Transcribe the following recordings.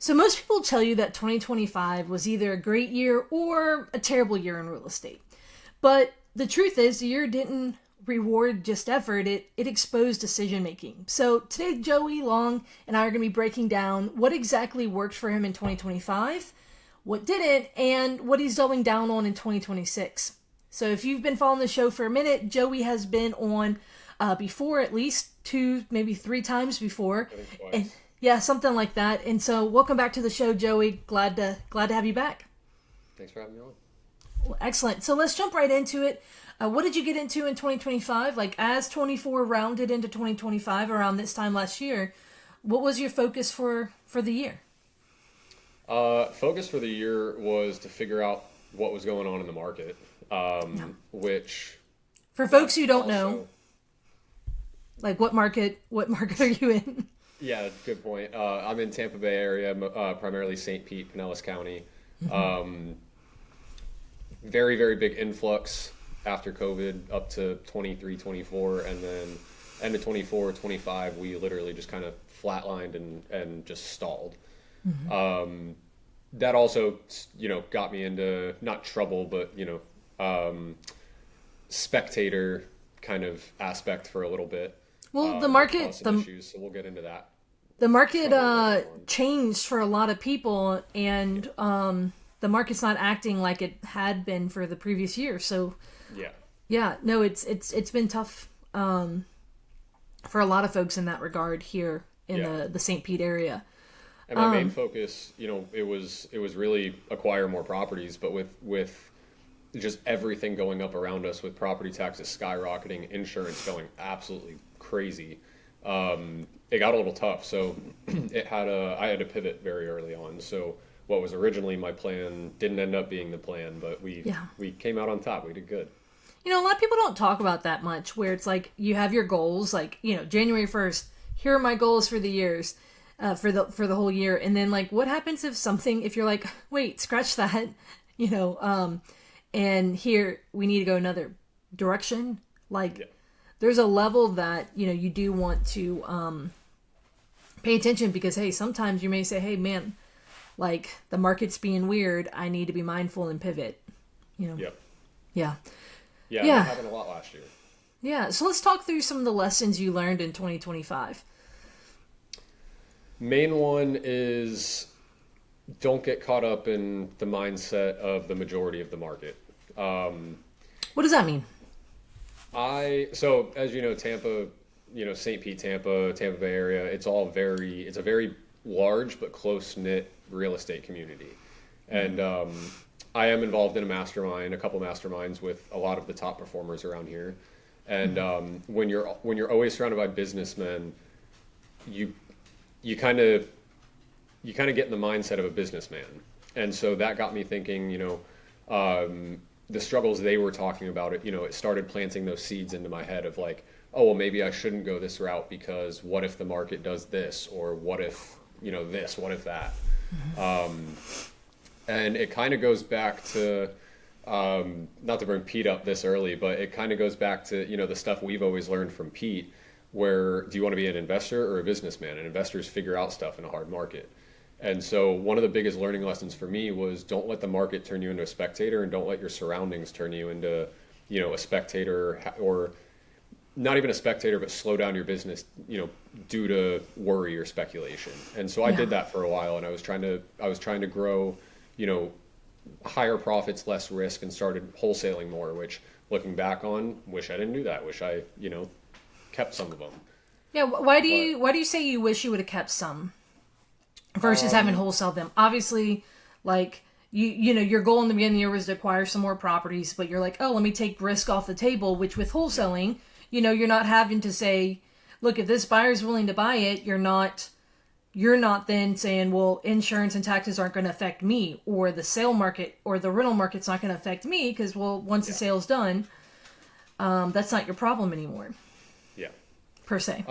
So most people tell you that 2025 was either a great year or a terrible year in real estate. But the truth is, the year didn't reward just effort, it exposed decision making. So today, Joey Long and I are going to be breaking down what exactly worked for him in 2025, what didn't, and what he's doubling down on in 2026. So if you've been following the show for a minute, Joey has been on before, at least 2, maybe 3 times before. And yeah, something like that. And so welcome back to the show, Joey. Glad to have you back. Thanks for having me on. Well, excellent. So let's jump right into it. What did you get into in 2025? Like as 24 rounded into 2025 around this time last year, what was your focus for the year? Focus for the year was to figure out what was going on in the market, which... For folks who don't know, like what market are you in? Yeah, good point. I'm in Tampa Bay area, primarily St. Pete, Pinellas County. Very, very big influx after COVID up to 23, 24, and then end of 24, 25, we literally just kind of flatlined and just stalled. That also, got me into not trouble, but, spectator kind of aspect for a little bit. Well, the market, issues, so we'll get into that. The market changed for a lot of people, and the market's not acting like it had been for the previous year. So, no, it's been tough for a lot of folks in that regard here in the St. Pete area. And my main focus, it was really acquire more properties, but with just everything going up around us, with property taxes skyrocketing, insurance going absolutely crazy, it got a little tough. So I had to pivot very early on. So what was originally my plan didn't end up being the plan, but we came out on top. We did good. A lot of people don't talk about that much, where it's like you have your goals, like, January 1st, here are my goals for the years, for the whole year. And then like, what happens if you're like, wait, scratch that, and here we need to go another direction. There's a level that, you do want to pay attention, because, hey, sometimes you may say, hey, man, like the market's being weird. I need to be mindful and pivot, Yep. Yeah. That happened a lot last year. Yeah. So let's talk through some of the lessons you learned in 2025. Main one is don't get caught up in the mindset of the majority of the market. What does that mean? So as you know, Tampa, St. Pete, Tampa Bay area, it's a very large but close-knit real estate community. And I am involved in a couple masterminds with a lot of the top performers around here. And when you're always surrounded by businessmen, you kind of get in the mindset of a businessman. And so that got me thinking, the struggles they were talking about, it started planting those seeds into my head of like, oh, well, maybe I shouldn't go this route, because what if the market does this, or what if, this, what if that? And it kind of goes back to, not to bring Pete up this early, but it kind of goes back to, the stuff we've always learned from Pete, where do you want to be an investor or a businessman? And investors figure out stuff in a hard market. And so one of the biggest learning lessons for me was don't let the market turn you into a spectator, and don't let your surroundings turn you into, a spectator, or not even a spectator, but slow down your business, due to worry or speculation. And so I did that for a while, and I was trying to grow, higher profits, less risk, and started wholesaling more, which looking back on, wish I didn't do that. Wish I, kept some of them. Yeah. Why do you say you wish you would have kept some versus having wholesale them? Obviously, like your goal in the beginning of the year was to acquire some more properties, but you're like, oh, let me take risk off the table, which with wholesaling, you're not having to say, look, if this buyer's willing to buy it, you're not then saying, well, insurance and taxes aren't going to affect me, or the sale market or the rental market's not going to affect me, because, well, once the sale's done, that's not your problem anymore. Yeah. Per se.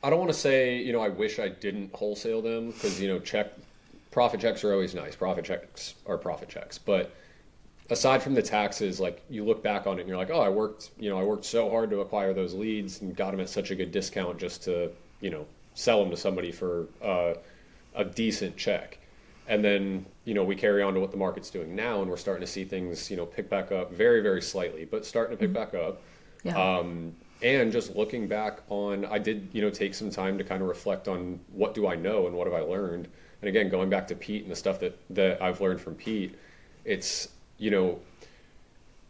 I don't want to say, I wish I didn't wholesale them, because, profit checks are always nice. Profit checks are profit checks. But aside from the taxes, like you look back on it and you're like, oh, I worked so hard to acquire those leads and got them at such a good discount just to, sell them to somebody for a decent check. And then, we carry on to what the market's doing now, and we're starting to see things, pick back up very, very slightly, but starting to pick back up. Yeah. And just looking back on, I did, take some time to kind of reflect on what do I know and what have I learned. And again, going back to Pete and the stuff that I've learned from Pete, it's,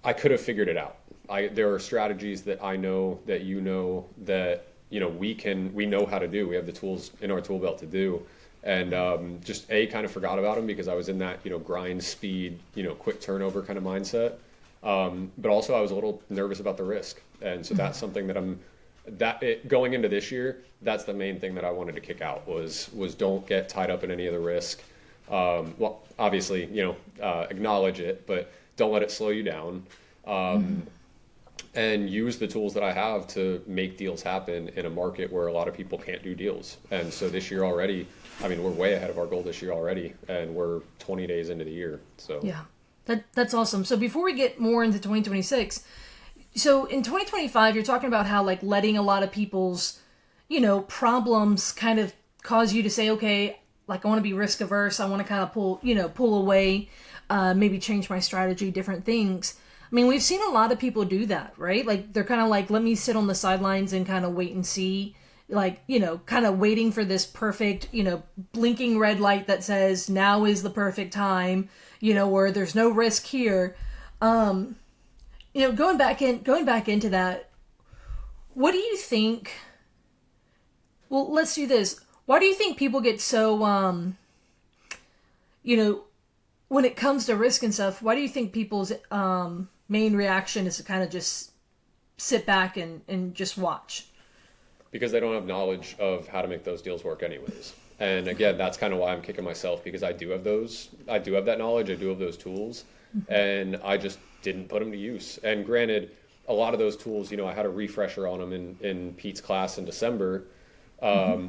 I could have figured it out. There are strategies that I know that that, we know how to do. We have the tools in our tool belt to do. And just kind of forgot about them because I was in that, grind, speed, quick turnover kind of mindset. But also I was a little nervous about the risk. And so that's something that going into this year, that's the main thing that I wanted to kick out was don't get tied up in any of the risk. Well, obviously, acknowledge it, but don't let it slow you down. And use the tools that I have to make deals happen in a market where a lot of people can't do deals. And so this year already, we're way ahead of our goal this year already, and we're 20 days into the year. So yeah, that's awesome. So before we get more into 2026, so in 2025, you're talking about how like letting a lot of people's, problems kind of cause you to say, okay, like I want to be risk averse. I want to kind of pull away, maybe change my strategy, different things. We've seen a lot of people do that, right? Like they're kind of like, let me sit on the sidelines and kind of wait and see, like, kind of waiting for this perfect, blinking red light that says now is the perfect time, where there's no risk here. Going back into that, what do you think? Well, let's do this. Why do you think people get so, when it comes to risk and stuff, why do you think people's main reaction is to kind of just sit back and just watch? Because they don't have knowledge of how to make those deals work anyways. And again, that's kind of why I'm kicking myself, because I do have that knowledge, I do have those tools, and I just didn't put them to use. And granted, a lot of those tools, I had a refresher on them in Pete's class in December,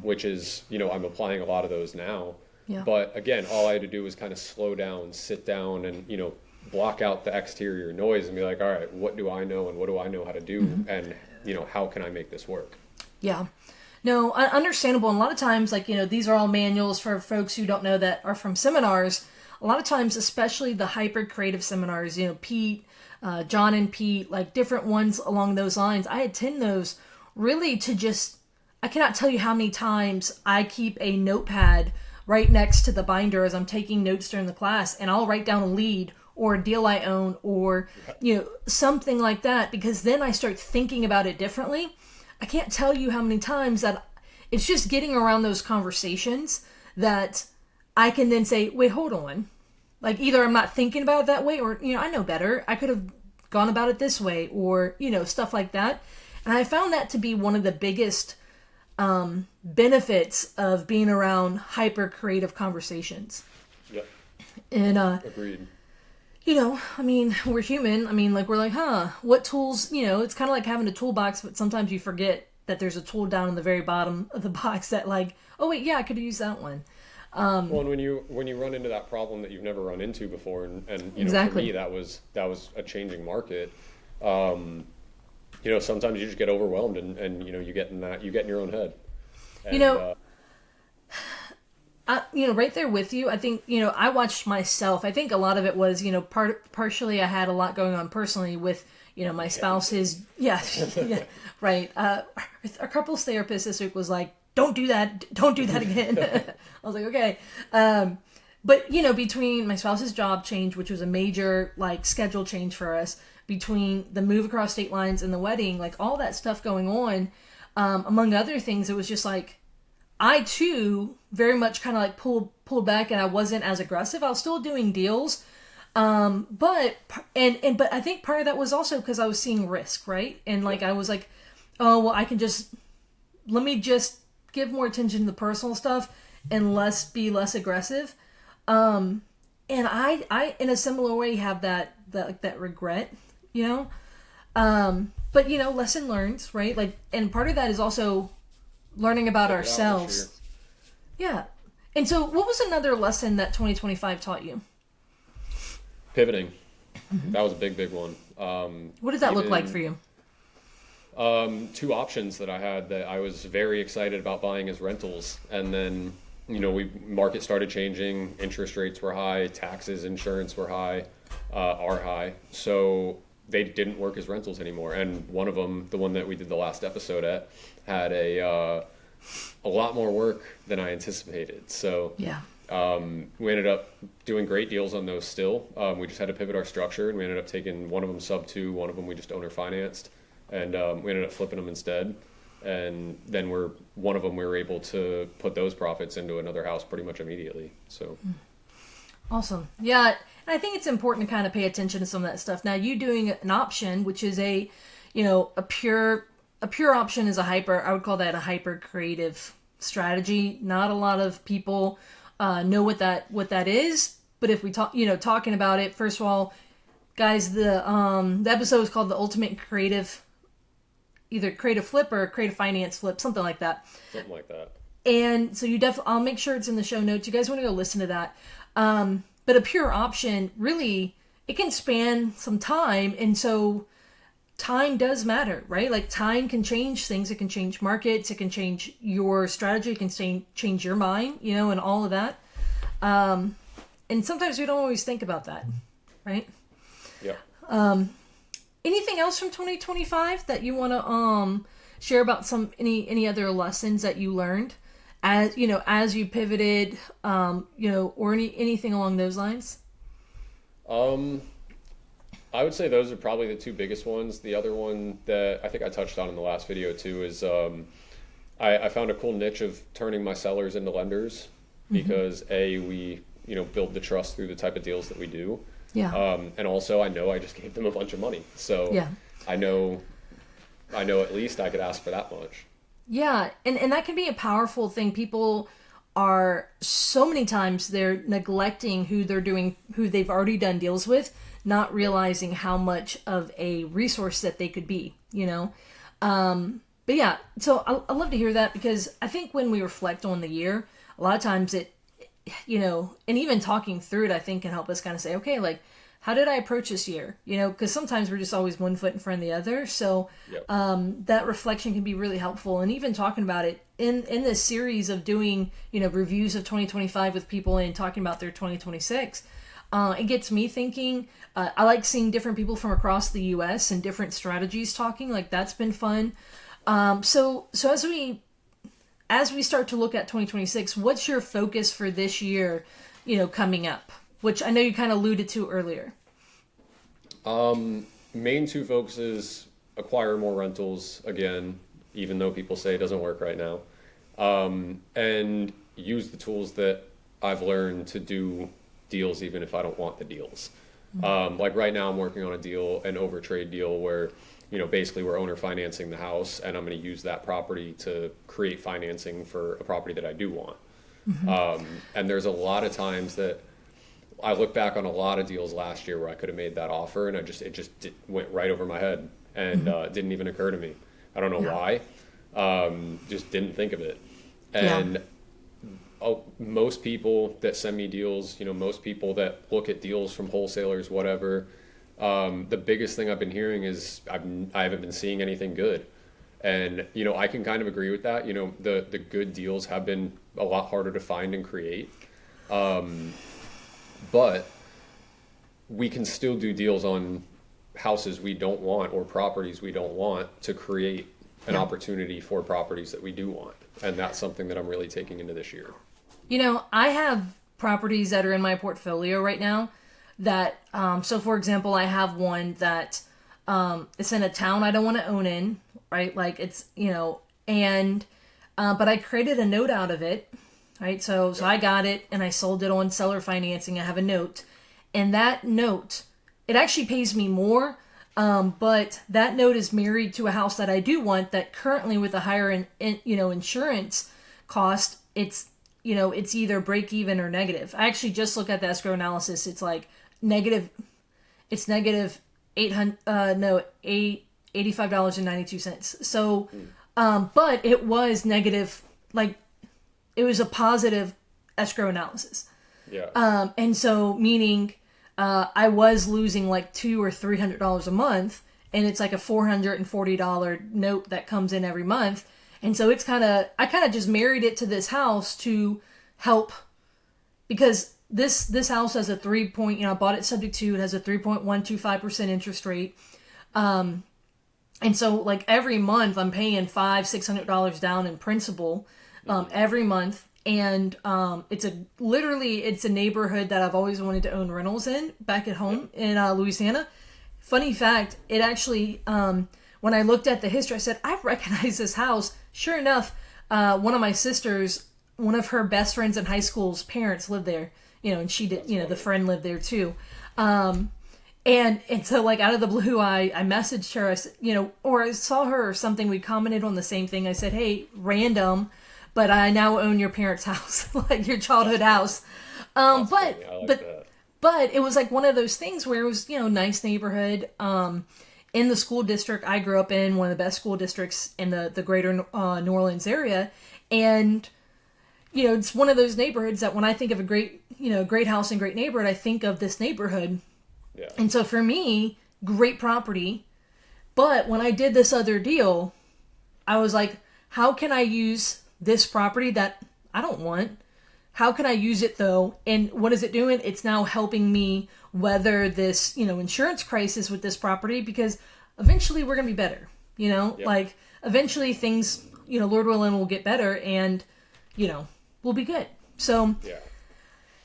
which is, I'm applying a lot of those now. Yeah. But again, all I had to do was kind of slow down, sit down, and, block out the exterior noise and be like, all right, what do I know and what do I know how to do? And, how can I make this work? Yeah. No, understandable. And a lot of times, like, these are all manuals for folks who don't know that are from seminars. A lot of times, especially the hyper creative seminars, Pete, John and Pete, like different ones along those lines. I attend those really to just, I cannot tell you how many times I keep a notepad right next to the binder as I'm taking notes during the class, and I'll write down a lead or a deal I own or, something like that, because then I start thinking about it differently. I can't tell you how many times that it's just getting around those conversations that I can then say, wait, hold on. Like either I'm not thinking about it that way or, I know better. I could have gone about it this way or, stuff like that. And I found that to be one of the biggest benefits of being around hyper creative conversations. Yep. And, agreed. We're human. We're like, what tools, it's kind of like having a toolbox, but sometimes you forget that there's a tool down in the very bottom of the box that like, oh wait, yeah, I could use that one. Well, and when you run into that problem that you've never run into before, and exactly. For me, that was a changing market. Sometimes you just get overwhelmed and you get in your own head. And, right there with you. I think, I watched myself. I think a lot of it was, partially I had a lot going on personally with, my spouse's, yeah, right. Our couples therapist this week was like, don't do that again. I was like, okay. But, between my spouse's job change, which was a major, like, schedule change for us, between the move across state lines and the wedding, like, all that stuff going on, among other things, it was just like, I too very much kind of like pulled back, and I wasn't as aggressive. I was still doing deals, but I think part of that was also because I was seeing risk, right? And like I was like, oh well, let me just give more attention to the personal stuff and be less aggressive. And I in a similar way have that regret, but lesson learned, right? Like, and part of that is also learning about ourselves. Yeah. And so what was another lesson that 2025 taught you? Pivoting. That was a big one. What does that look like for you? Two options that I had that I was very excited about buying as rentals, and then market started changing, interest rates were high, taxes, insurance were high, are high, so they didn't work as rentals anymore. And one of them, the one that we did the last episode at, had a lot more work than I anticipated. So yeah. We ended up doing great deals on those still. We just had to pivot our structure, and we ended up taking one of them sub 2, one of them we just owner financed, and we ended up flipping them instead. And then one of them we were able to put those profits into another house pretty much immediately. So awesome. Yeah, and I think it's important to kind of pay attention to some of that stuff. Now, you doing an option, which is a pure option is I would call that a hyper creative strategy. Not a lot of people know what that is, but if we talking about it, first of all, guys, the episode is called The Ultimate Creative, either creative flip or creative finance flip, something like that. Something like that. And so I'll make sure it's in the show notes. You guys want to go listen to that. But a pure option, really, it can span some time. And so time does matter, right? Like, time can change things. It can change markets. It can change your strategy. It can change your mind, and all of that. And sometimes we don't always think about that, right? Yeah. Anything else from 2025 that you want to share about any other lessons that you learned as you pivoted, or anything along those lines? I would say those are probably the two biggest ones. The other one that I think I touched on in the last video too is I found a cool niche of turning my sellers into lenders, because we build the trust through the type of deals that we do. Yeah. And also I know I just gave them a bunch of money. So yeah. I know at least I could ask for that much. Yeah. And that can be a powerful thing. People are so many times they're neglecting who they've already done deals with, not realizing how much of a resource that they could be, But yeah, so I love to hear that, because I think when we reflect on the year, a lot of times it, and even talking through it, I think can help us kind of say, okay, like, how did I approach this year? Because sometimes we're just always one foot in front of the other. So Yep. That reflection can be really helpful. And even talking about it in this series of doing, reviews of 2025 with people and talking about their 2026, it gets me thinking. I like seeing different people from across the U.S. and different strategies talking. Like, that's been fun. So as we start to look at 2026, what's your focus for this year, coming up? Which I know you kind of alluded to earlier. Main two focuses: acquire more rentals again, even though people say it doesn't work right now, and use the tools that I've learned to do deals even if I don't want the deals. Like right now I'm working on an overtrade deal where, basically we're owner financing the house, and I'm going to use that property to create financing for a property that I do want. And there's a lot of times that I look back on a lot of deals last year where I could have made that offer, and it just went right over my head, and it didn't even occur to me. I don't know why. Just didn't think of it. And most people that send me deals, most people that look at deals from wholesalers, whatever, the biggest thing I've been hearing is I haven't been seeing anything good. And, I can kind of agree with that. The good deals have been a lot harder to find and create. But we can still do deals on houses we don't want or properties we don't want to create an opportunity for properties that we do want. And that's something that I'm really taking into this year. I have properties that are in my portfolio right now that, so for example, I have one that it's in a town I don't want to own in, right? Like it's, but I created a note out of it, right? So I got it and I sold it on seller financing. I have a note, and that note, it actually pays me more. But that note is married to a house that I do want, that currently with a higher, insurance cost, it's either break even or negative. I actually just looked at the escrow analysis. It's like negative $85.92. So, but it was negative, like it was a positive escrow analysis. Yeah. And so meaning, I was losing like $200 or $300 a month, and it's like a $440 note that comes in every month. And so I kind of just married it to this house to help, because this house has a I bought it subject to, it has a 3.125% interest rate. And so like every month I'm paying $500-$600 down in principal, every month. And it's a neighborhood that I've always wanted to own rentals in back at home in Louisiana. Funny fact, it actually, when I looked at the history, I said, I recognize this house. Sure enough, one of my sisters, one of her best friends in high school's parents lived there, and she did, the friend lived there too. And so like out of the blue, I messaged her, I said, or I saw her or something. We commented on the same thing. I said, hey, random, but I now own your parents' house, like your childhood house. But it was like one of those things where it was, nice neighborhood, in the school district I grew up in, one of the best school districts in the greater New Orleans area. And, it's one of those neighborhoods that when I think of a great house and great neighborhood, I think of this neighborhood. Yeah. And so for me, great property. But when I did this other deal, I was like, how can I use this property that I don't want? How can I use it though? And what is it doing? It's now helping me weather this, insurance crisis with this property, because eventually we're going to be better, like eventually things, Lord willing, will get better, and, we'll be good. So,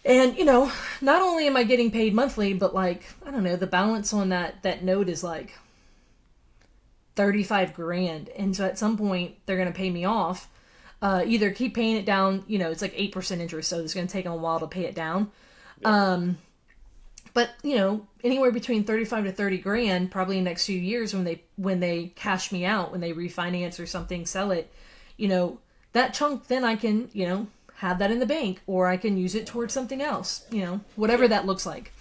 and, not only am I getting paid monthly, but like, I don't know, the balance on that note is like $35,000. And so at some point they're going to pay me off. Either keep paying it down, it's like 8% interest, so it's going to take them a while to pay it down. Yeah. But anywhere between $35,000 to $30,000, probably in the next few years when they cash me out, when they refinance or something, sell it, that chunk, then I can, have that in the bank, or I can use it towards something else, whatever that looks like.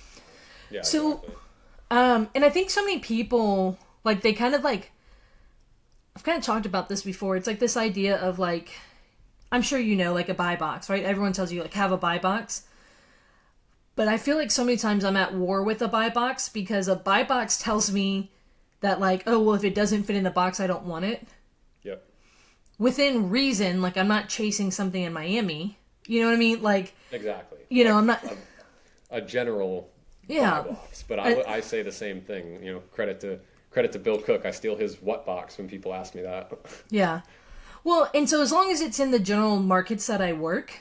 Yeah. So, exactly. And I think so many people, like, they kind of like, I've kind of talked about this before. It's like this idea of like, I'm sure like a buy box, right? Everyone tells you like have a buy box. But I feel like so many times I'm at war with a buy box, because a buy box tells me that like, oh, well, if it doesn't fit in the box, I don't want it. Yep. Within reason, like I'm not chasing something in Miami. You know what I mean? Like, exactly. I'm not a general buy box, but I say the same thing. Credit to Bill Cook. I steal his what box when people ask me that. Yeah. Well, and so as long as it's in the general markets that I work,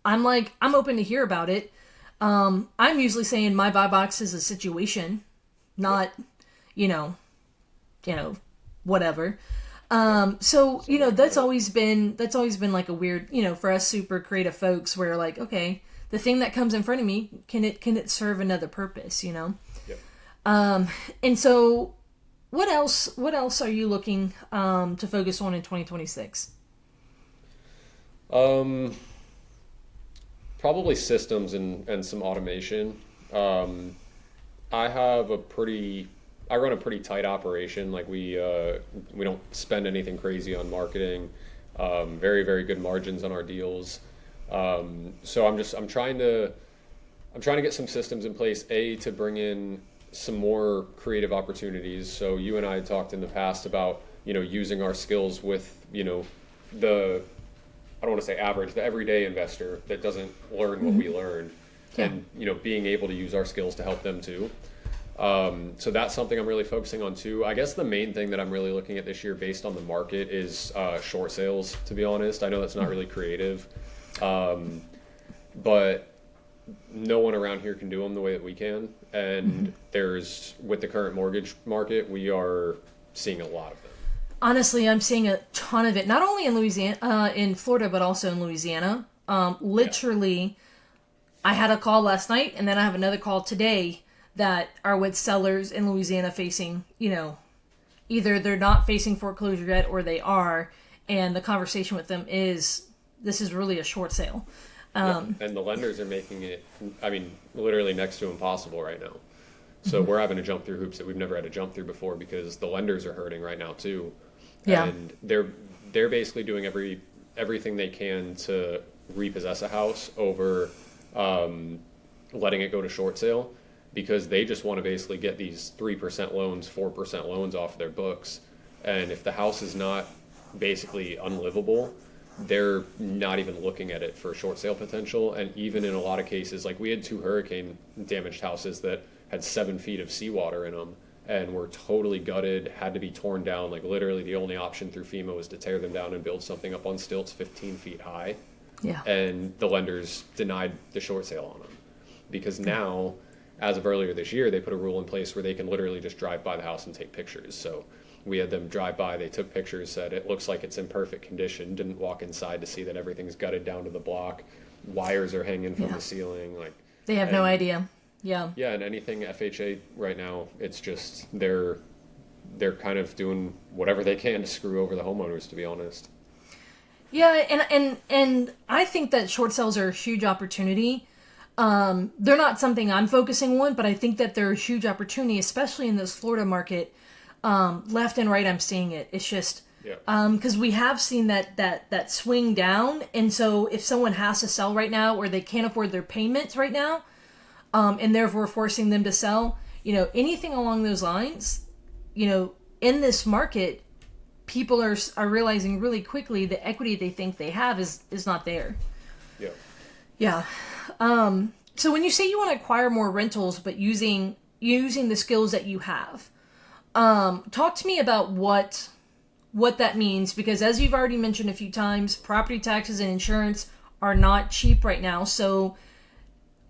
I'm open to hear about it. I'm usually saying my buy box is a situation, not, whatever. So, that's always been like a weird, for us super creative folks, where like, okay, the thing that comes in front of me, can it serve another purpose, Yep. And so what else are you looking, to focus on in 2026? Probably systems and some automation. I run a pretty tight operation. Like we don't spend anything crazy on marketing. Very, very good margins on our deals. So I'm trying to get some systems in place, to bring in some more creative opportunities. So you and I talked in the past about, using our skills with, I don't want to say average, the everyday investor that doesn't learn what we learned, and, being able to use our skills to help them too. So that's something I'm really focusing on too. I guess the main thing that I'm really looking at this year based on the market is short sales, to be honest. I know that's not really creative, but no one around here can do them the way that we can. And with the current mortgage market, we are seeing a lot of them. Honestly, I'm seeing a ton of it, not only in Louisiana, in Florida, but also in Louisiana. Literally, I had a call last night, and then I have another call today that are with sellers in Louisiana facing, either they're not facing foreclosure yet or they are, and the conversation with them is, this is really a short sale. And the lenders are making it, literally next to impossible right now. So we're having to jump through hoops that we've never had to jump through before, because the lenders are hurting right now too. Yeah. And they're basically doing everything they can to repossess a house over letting it go to short sale. because they just want to basically get these 3% loans, 4% loans off their books. And if the house is not basically unlivable, they're not even looking at it for short sale potential. And even in a lot of cases, like we had 2 hurricane damaged houses that had 7 feet of seawater in them and were totally gutted, had to be torn down. Like literally the only option through FEMA was to tear them down and build something up on stilts 15 feet high. Yeah. And the lenders denied the short sale on them because now, as of earlier this year, they put a rule in place where they can literally just drive by the house and take pictures. So we had them drive by, they took pictures, said it looks like it's in perfect condition, didn't walk inside to see that everything's gutted down to the block, wires are hanging from the ceiling. Like they have no idea. Yeah. Yeah, and anything FHA right now, it's just they're kind of doing whatever they can to screw over the homeowners, to be honest. Yeah, and I think that short sales are a huge opportunity. They're not something I'm focusing on, but I think that they're a huge opportunity, especially in this Florida market. Left and right, I'm seeing it. It's just because we have seen that swing down, and so if someone has to sell right now or they can't afford their payments right now, and therefore forcing them to sell, anything along those lines, in this market, people are realizing really quickly the equity they think they have is not there. Yeah. Yeah. So when you say you want to acquire more rentals, but using the skills that you have, talk to me about what that means, because as you've already mentioned a few times, property taxes and insurance are not cheap right now. So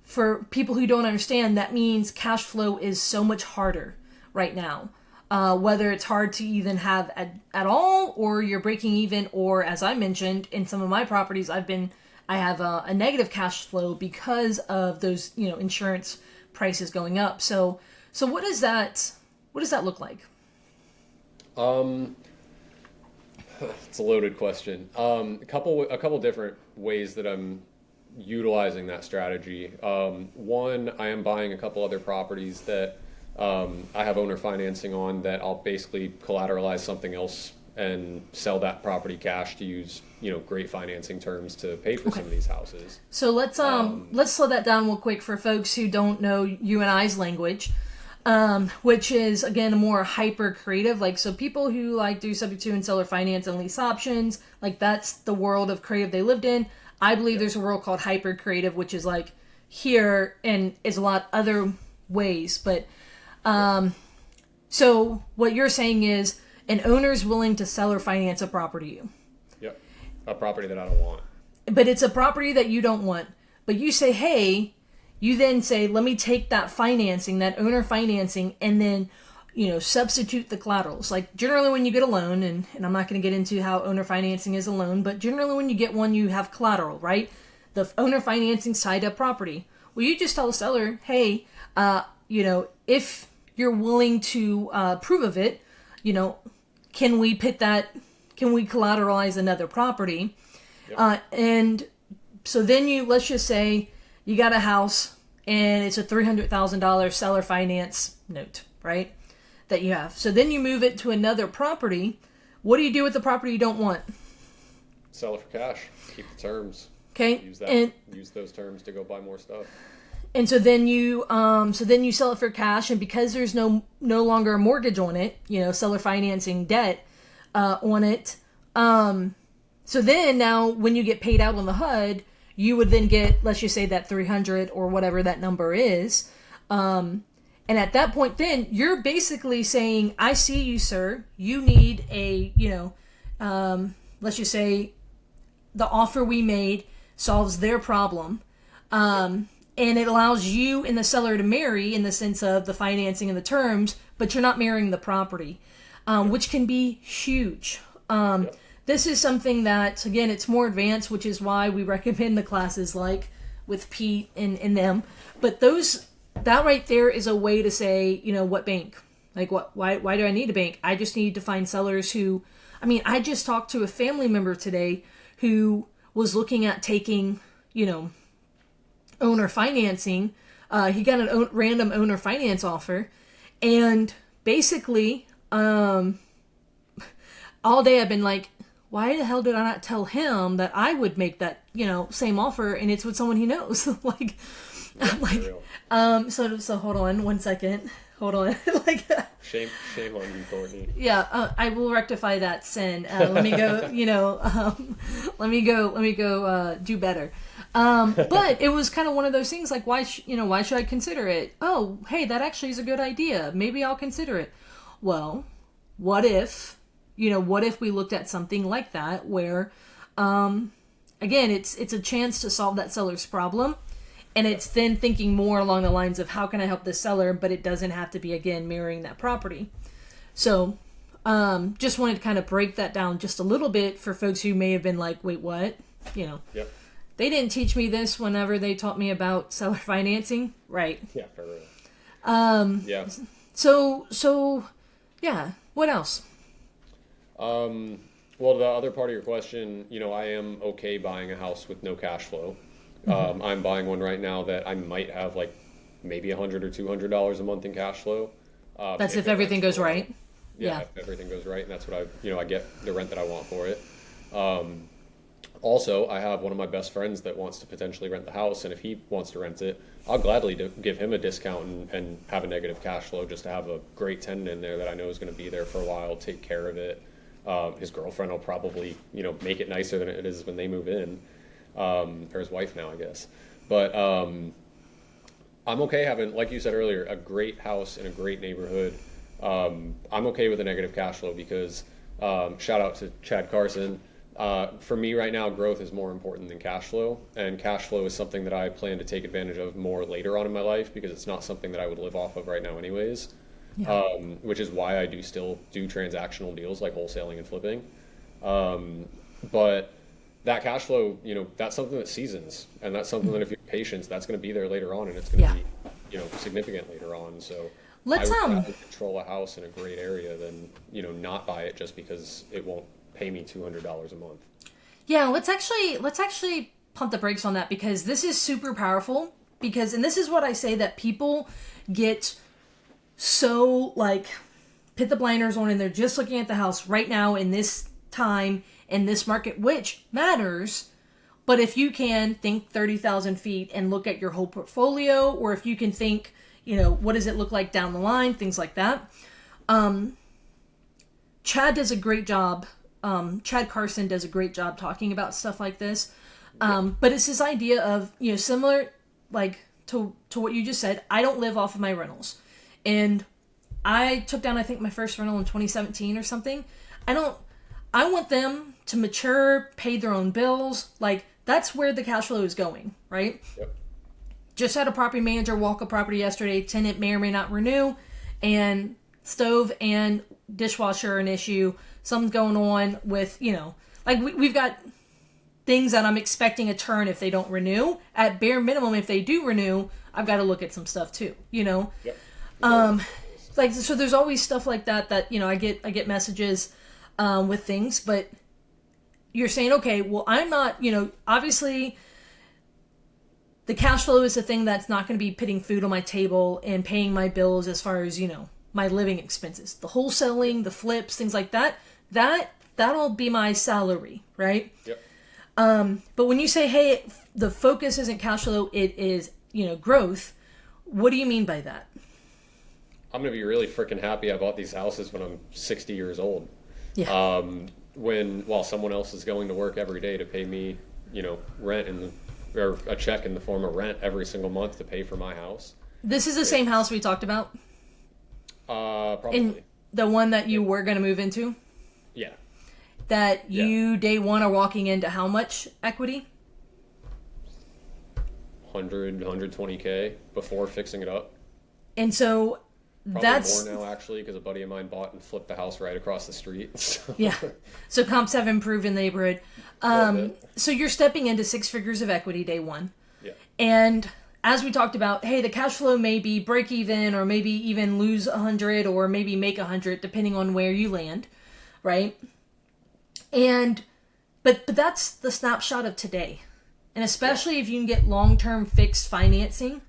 for people who don't understand, that means cash flow is so much harder right now. Whether it's hard to even have at all, or you're breaking even, or as I mentioned, in some of my properties, I have a negative cash flow because of those, insurance prices going up. So what does that look like? It's a loaded question. A couple different ways that I'm utilizing that strategy. One, I am buying a couple other properties that I have owner financing on that I'll basically collateralize something else and sell that property cash to use, great financing terms to pay for some of these houses. So let's slow that down real quick for folks who don't know you and I's language, which is again more hyper creative. Like, so people who like do subject to and seller finance and lease options, like that's the world of creative they lived in. I believe there's a world called hyper creative, which is like here and is a lot other ways. But so what you're saying is an owner's willing to sell or finance a property to you. Yep. A property that I don't want. But it's a property that you don't want. But you say, hey, you then say, let me take that financing, that owner financing, and then, substitute the collaterals. Like generally when you get a loan, and I'm not going to get into how owner financing is a loan, but generally when you get one, you have collateral, right? The owner financing tied up property. Well, you just tell the seller, hey, if you're willing to approve of it, can we collateralize another property? Yep. And so then let's just say you got a house and it's a $300,000 seller finance note, right? That you have. So then you move it to another property. What do you do with the property you don't want? Sell it for cash. Keep the terms. Okay. Use those terms to go buy more stuff. And so then you sell it for cash, and because there's no longer a mortgage on it, seller financing debt on it. So then now when you get paid out on the HUD, you would then get, let's just say that 300 or whatever that number is. And at that point, then you're basically saying, I see you, sir. You need a, let's just say the offer we made solves their problem. And it allows you and the seller to marry in the sense of the financing and the terms, but you're not marrying the property, which can be huge. This is something that, again, it's more advanced, which is why we recommend the classes like with Pete and them. But that right there is a way to say, what bank? Like, why do I need a bank? I just need to find sellers who, I just talked to a family member today who was looking at taking, owner financing. He got a random owner finance offer, and basically all day I've been like, why the hell did I not tell him that I would make that same offer, and it's with someone he knows? Like, Yeah, I'm like, for real. so hold on one second. Hold on. Like, Shame on you, Courtney. yeah, I will rectify that sin. Let me go, let me go do better. But it was kind of one of those things like, why should I consider it? Oh, hey, that actually is a good idea. Maybe I'll consider it. Well, what if, what if we looked at something like that where, again, it's a chance to solve that seller's problem. And it's then thinking more along the lines of how can I help the seller, but it doesn't have to be, again, mirroring that property. So just wanted to kind of break that down just a little bit for folks who may have been like, wait, what? Yep. They didn't teach me this whenever they taught me about seller financing. Right. Yeah, for real. Yeah. So yeah, what else? Well, the other part of your question, I am okay buying a house with no cash flow. I'm buying one right now that I might have like maybe $100 or $200 a month in cash flow. That's if everything goes right. Yeah, if everything goes right, and that's what I get the rent that I want for it. Also, I have one of my best friends that wants to potentially rent the house, and if he wants to rent it, I'll gladly give him a discount and have a negative cash flow just to have a great tenant in there that I know is going to be there for a while, take care of it. His girlfriend will probably, make it nicer than it is when they move in. Or his wife now, I guess. But I'm okay having, like you said earlier, a great house in a great neighborhood. I'm okay with a negative cash flow because, shout out to Chad Carson. For me right now, growth is more important than cash flow. And cash flow is something that I plan to take advantage of more later on in my life because it's not something that I would live off of right now anyways. Yeah. Which is why I still do transactional deals like wholesaling and flipping. But that cash flow, that's something that seasons, and that's something that if you're patient, that's going to be there later on, and it's going to be, significant later on. So I would rather control a house in a great area than, not buy it just because it won't pay me $200 a month. Yeah, let's actually pump the brakes on that because this is super powerful. And this is what I say that people get so like put the blinders on and they're just looking at the house right now in this time in this market, which matters. But if you can think 30,000 feet and look at your whole portfolio, or if you can think, what does it look like down the line, things like that. Chad does a great job. Chad Carson does a great job talking about stuff like this. But it's this idea of, similar like to what you just said. I don't live off of my rentals. And I took down, I think, my first rental in 2017 or something. I want them to mature, pay their own bills. Like, that's where the cash flow is going, right? Yep. Just had a property manager walk a property yesterday. Tenant may or may not renew. And stove and dishwasher are an issue. Something's going on with, like we've got things that I'm expecting a turn if they don't renew. At bare minimum, if they do renew, I've got to look at some stuff too, Yep. Like, so there's always stuff like that, I get messages with things, but you're saying, okay, well, I'm not, obviously the cash flow is the thing that's not going to be putting food on my table and paying my bills as far as, my living expenses. The wholesaling, the flips, things like that'll be my salary, right? Yep. But when you say, hey, the focus isn't cash flow, it is, growth, what do you mean by that? I'm going to be really freaking happy I bought these houses when I'm 60 years old. Yeah. While someone else is going to work every day to pay me, rent or a check in the form of rent every single month to pay for my house. This is the same house we talked about? Probably. In the one that you were going to move into? Yeah. That you, day one, are walking into how much equity? 120K before fixing it up. And so Probably that's more now, actually, because a buddy of mine bought and flipped the house right across the street. So. Yeah. So comps have improved in the neighborhood. So you're stepping into 6 figures of equity day one. Yeah. And as we talked about, hey, the cash flow may be break even or maybe even lose 100 or maybe make 100 depending on where you land, right? And but that's the snapshot of today. And especially if you can get long-term fixed financing,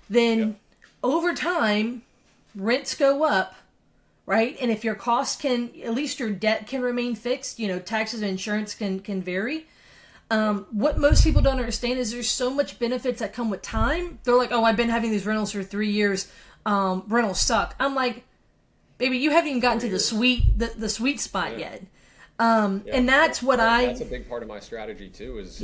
then over time rents go up, right? And if your costs can, at least your debt can remain fixed, taxes and insurance can vary. What most people don't understand is there's so much benefits that come with time. They're like, oh, I've been having these rentals for 3 years. Rentals suck. I'm like, baby, you haven't even gotten to the sweet spot yet. And that's what that's a big part of my strategy too, is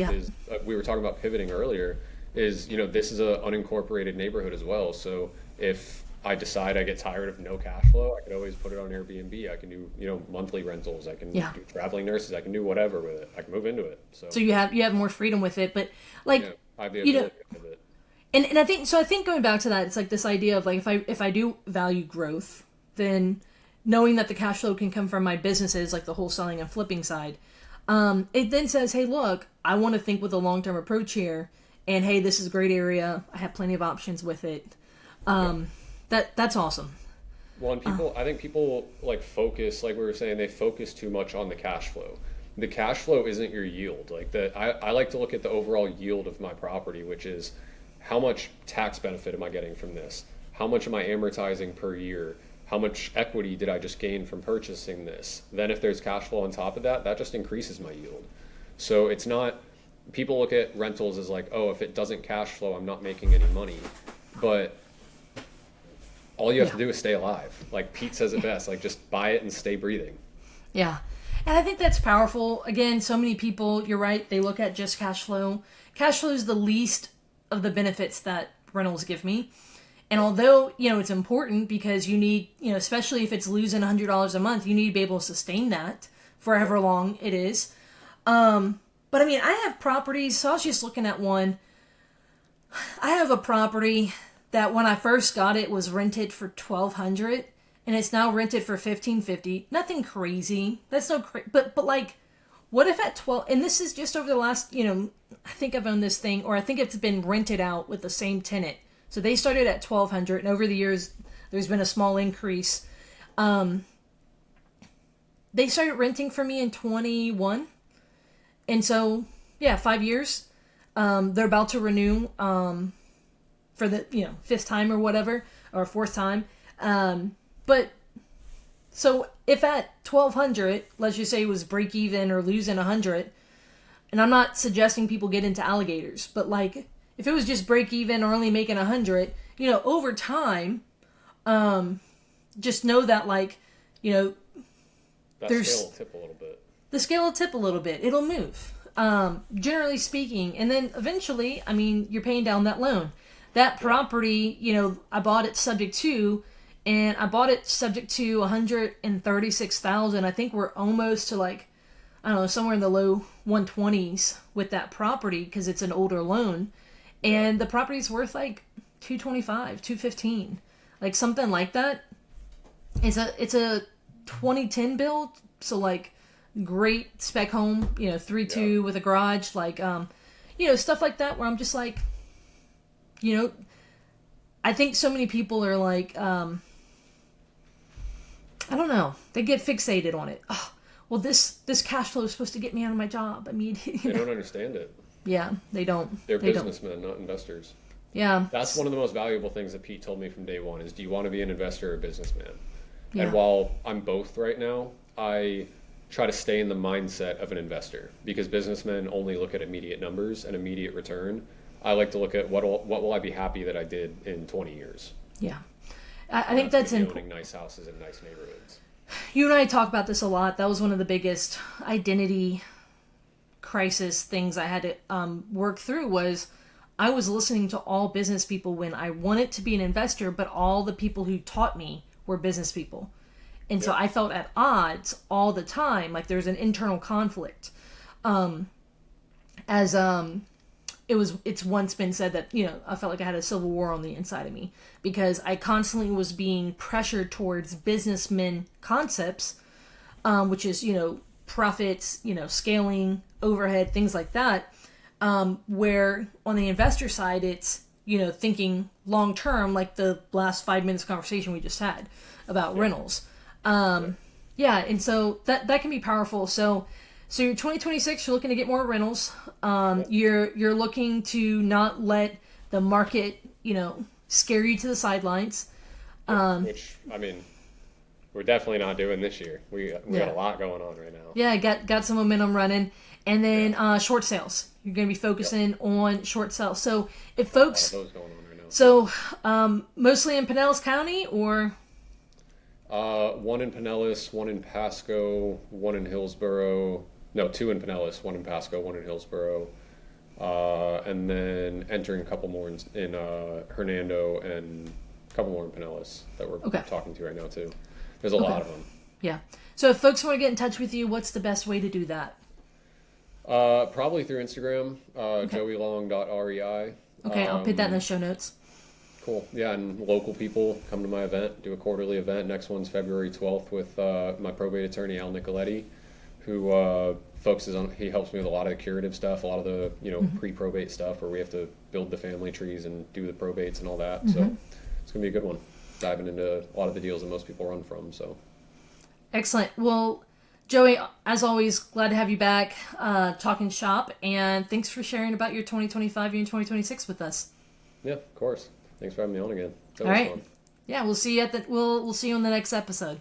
we were talking about pivoting earlier, is, this is a unincorporated neighborhood as well. So if I decide I get tired of no cash flow, I could always put it on Airbnb. I can do, monthly rentals. I can do traveling nurses. I can do whatever with it. I can move into it. So you have more freedom with it, but I have the ability to pivot. And I think going back to that, it's like this idea of like, if I do value growth, then knowing that the cash flow can come from my businesses, like the wholesaling and flipping side, it then says, hey, look, I want to think with a long-term approach here, and hey, this is a great area. I have plenty of options with it. That's awesome. Well, and I think people like focus, like we were saying, they focus too much on the cash flow. The cash flow isn't your yield. Like I like to look at the overall yield of my property, which is how much tax benefit am I getting from this? How much am I amortizing per year? How much equity did I just gain from purchasing this? Then if there's cash flow on top of that, that just increases my yield. So it's not, people look at rentals as like, oh, if it doesn't cash flow, I'm not making any money. But all you have to do is stay alive. Like Pete says it best, like just buy it and stay breathing. Yeah. And I think that's powerful. Again, so many people, you're right, they look at just cash flow. Cash flow is the least of the benefits that rentals give me. And although, it's important because you need, especially if it's losing $100 a month, you need to be able to sustain that for however long it is. But I mean, I have properties, so I was just looking at one. I have a property that when I first got it was rented for $1,200 and it's now rented for $1,550. Nothing crazy. That's no but like, what if at 12, and this is just over the last, I think I've owned this thing, or I think it's been rented out with the same tenant. So they started at $1,200, and over the years, there's been a small increase. They started renting for me in 21, and so 5 years. They're about to renew for the fifth time or whatever, or fourth time. But so if at $1,200, let's just say it was break even or losing $100, and I'm not suggesting people get into alligators, but like, if it was just break even or only making $100, over time, just know that that scale will tip a little bit. The scale will tip a little bit. It'll move, generally speaking. And then eventually, I mean, you're paying down that loan. That property, I bought it subject to, and I bought it subject to $136,000. I think we're almost to like, I don't know, somewhere in the low 120s with that property because it's an older loan. And the property's worth like $225, $215, like something like that. It's a 2010 build, so like great spec home, 3-2 with a garage, like stuff like that. Where I'm just like, I think so many people are like, I don't know, they get fixated on it. Oh, well, this cash flow is supposed to get me out of my job. I mean, they don't understand it. Yeah, they don't. They're businessmen, not investors. Yeah. That's one of the most valuable things that Pete told me from day one is, do you want to be an investor or a businessman? Yeah. And while I'm both right now, I try to stay in the mindset of an investor, because businessmen only look at immediate numbers and immediate return. I like to look at what will I be happy that I did in 20 years. Yeah. I think that's important. Owning nice houses in nice neighborhoods. You and I talk about this a lot. That was one of the biggest identity crisis things I had to work through. Was I was listening to all business people when I wanted to be an investor, but all the people who taught me were business people. And so I felt at odds all the time, like there's an internal conflict. It's once been said that, I felt like I had a civil war on the inside of me because I constantly was being pressured towards businessmen concepts, which is, profits, scaling, overhead, things like that. Where on the investor side, it's, thinking long term, like the last 5 minutes conversation we just had about rentals. And so that can be powerful. So you're 2026, you're looking to get more rentals. You're looking to not let the market, scare you to the sidelines. Which, I mean, we're definitely not doing this year. We got a lot going on right now. Yeah, got some momentum running. and then short sales. You're going to be focusing on short sales. So if A lot of folks, those going on right now. so mostly in Pinellas County, or One in Pinellas, one in Pasco, one in Hillsborough. No, two in Pinellas, one in Pasco, one in Hillsborough. And then entering a couple more in Hernando and a couple more in Pinellas that we're talking to right now too. There's a lot of them. Yeah. So if folks want to get in touch with you, what's the best way to do that? Probably through Instagram, joeylong.rei. Okay, I'll put that in the show notes. Cool. Yeah, and local people come to my event, do a quarterly event. Next one's February 12th with my probate attorney, Al Nicoletti, who focuses on, he helps me with a lot of the curative stuff, a lot of the, pre-probate stuff where we have to build the family trees and do the probates and all that. So it's going to be a good one, diving into a lot of the deals that most people run from. So excellent. Well, Joey, as always, glad to have you back talking shop, and thanks for sharing about your 2025 and 2026 with us. Yeah, of course. Thanks for having me on again. That all was right. fun. Yeah, we'll see you at the we'll see you on the next episode.